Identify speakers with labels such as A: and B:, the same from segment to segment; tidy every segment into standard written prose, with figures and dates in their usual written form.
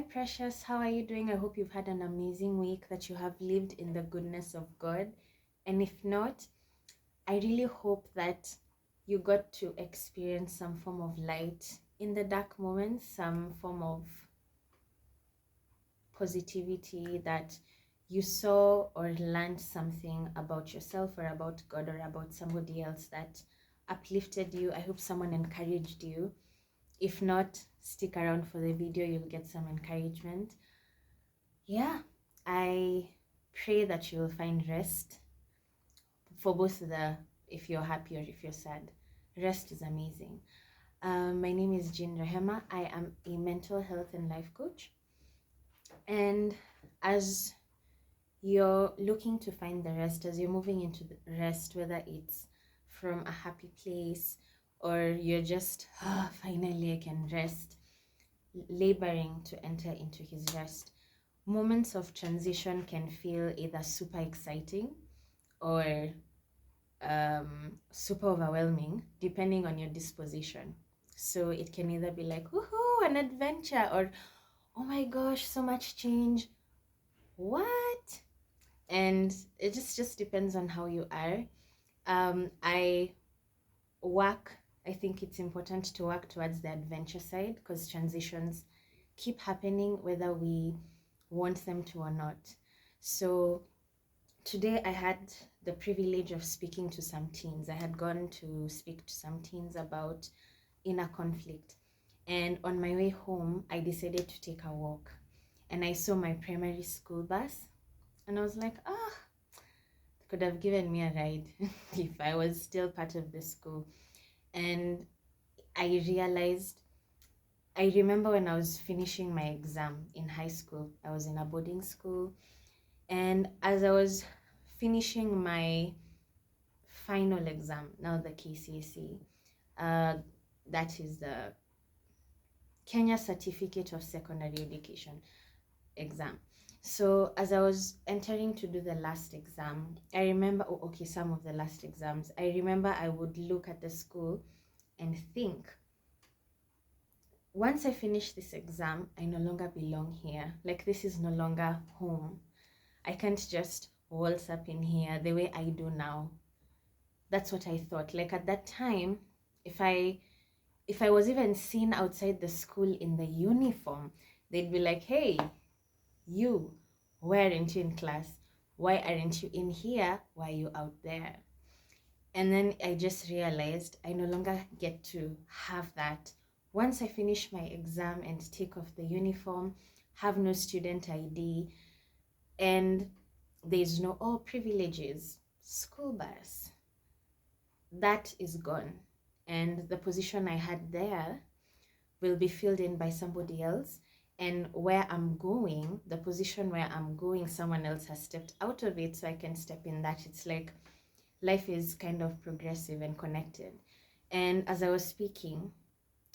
A: Hi, Precious. How are you doing? I hope you've had an amazing week, that you have lived in the goodness of God. And if not, I really hope that you got to experience some form of light in the dark moments, some form of positivity, that you saw or learned something about yourself or about God or about somebody else that uplifted you. I hope someone encouraged you. If not, stick around for the video, you'll get some encouragement. Yeah, I pray that you'll find rest for both if you're happy or if you're sad. Rest is amazing. My name is Jean Rehema. I am a mental health and life coach. And as you're looking to find the rest, as you're moving into the rest, whether it's from a happy place or you're just, finally I can rest, laboring to enter into his rest, moments of transition can feel either super exciting or super overwhelming, depending on your disposition. So it can either be like, woohoo, an adventure, or oh my gosh, so much change. What? And it just depends on how you are. I think it's important to work towards the adventure side, because transitions keep happening whether we want them to or not. So today I had the privilege of speaking to some teens. I had gone to speak to some teens about inner conflict. And on my way home, I decided to take a walk. And I saw my primary school bus. And I was like, could have given me a ride if I was still part of the school. And I realized, I remember when I was finishing my exam in high school, I was in a boarding school. And as I was finishing my final exam, now the KCSE, that is the Kenya Certificate of Secondary Education exam. So as I was entering to do the last exam, I remember, some of the last exams, I remember I would look at the school and think, once I finish this exam, I no longer belong here. Like, this is no longer home. I can't just waltz up in here the way I do now. That's what I thought. Like, at that time, if I was even seen outside the school in the uniform, they'd be like, hey, you, why aren't you in class? Why aren't you in here? Why are you out there? And then I just realized I no longer get to have that. Once I finish my exam and take off the uniform, have no student ID, and there's no privileges, school bus, that is gone. And the position I had there will be filled in by somebody else. And where I'm going, the position where I'm going, someone else has stepped out of it, so I can step in that. It's like life is kind of progressive and connected. And as I was speaking,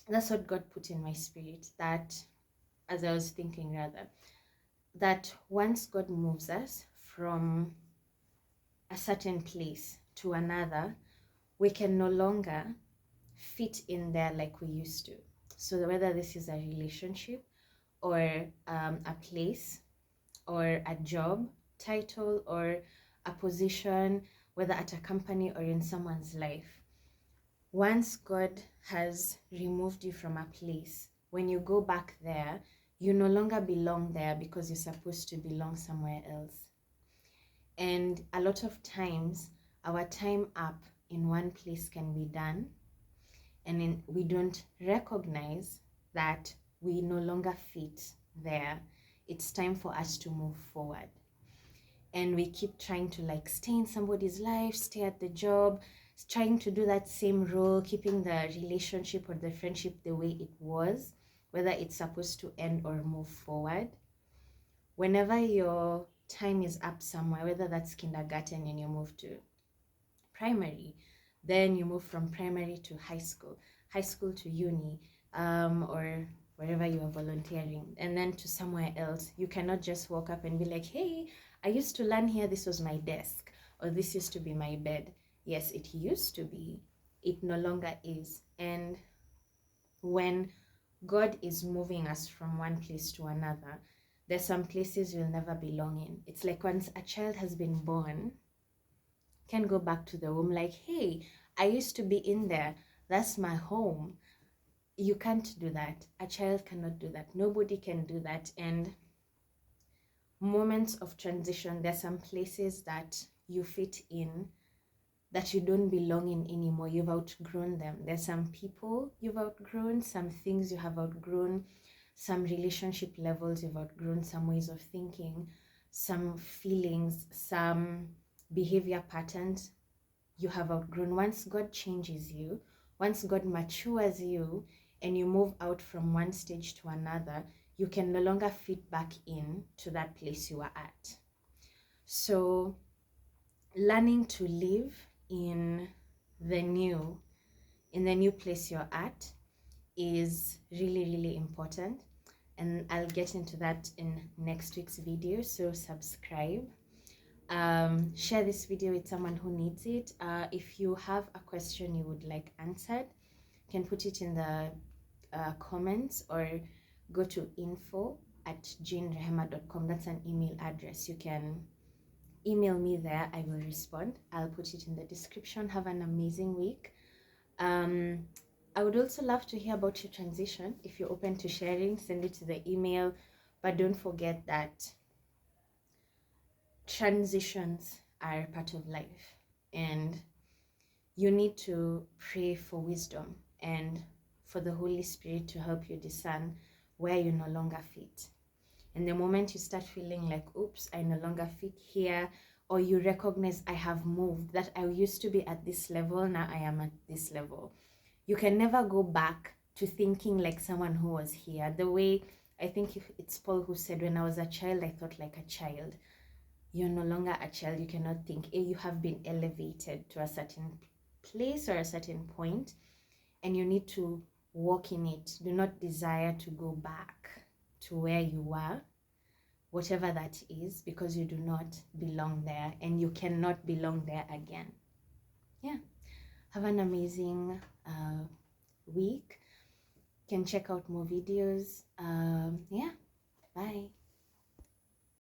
A: that's what God put in my spirit, that as I was thinking rather, that once God moves us from a certain place to another, we can no longer fit in there like we used to. So whether this is a relationship or a place or a job title or a position, whether at a company or in someone's life, once God has removed you from a place, when you go back there, you no longer belong there because you're supposed to belong somewhere else. And a lot of times, our time up in one place can be done, and we don't recognize that we no longer fit there. It's time for us to move forward. And we keep trying to stay in somebody's life, stay at the job, trying to do that same role, keeping the relationship or the friendship the way it was, whether it's supposed to end or move forward. Whenever your time is up somewhere, whether that's kindergarten and you move to primary, then you move from primary to high school to uni, or wherever you are volunteering, and then to somewhere else. You cannot just walk up and be like, hey, I used to learn here, this was my desk, or this used to be my bed. Yes, it used to be. It no longer is. And when God is moving us from one place to another. There's some places you'll never belong in. It's like once a child has been born, can go back to the womb like, hey, I used to be in there. That's my home. You can't do that. A child cannot do that. Nobody can do that. And moments of transition, there's some places that you fit in that you don't belong in anymore. You've outgrown them. There's some people you've outgrown, some things you have outgrown, some relationship levels you've outgrown, some ways of thinking, some feelings, some behavior patterns you have outgrown. Once God changes you, once God matures you, and you move out from one stage to another, you can no longer fit back in to that place you are at. So learning to live in the new place you're at is really, really important, and I'll get into that in next week's video. So subscribe, share this video with someone who needs it. If you have a question you would like answered, you can put it in the comments, or go to info@jeanrehema.com. That's an email address. You can email me there. I will respond. I'll put it in the description. Have an amazing week. I would also love to hear about your transition. If you're open to sharing, send it to the email. But don't forget that transitions are part of life, and you need to pray for wisdom and for the Holy Spirit to help you discern where you no longer fit. And the moment you start feeling like, oops, I no longer fit here, or you recognize I have moved, that I used to be at this level, now I am at this level. You can never go back to thinking like someone who was here. The way, I think it's Paul who said, when I was a child, I thought like a child. You're no longer a child. You cannot think. You have been elevated to a certain place or a certain point, and you need to walk in it. Do not desire to go back to where you were, whatever that is, because you do not belong there, and you cannot belong there again. Yeah. Have an amazing week. You can check out more videos. Yeah. Bye.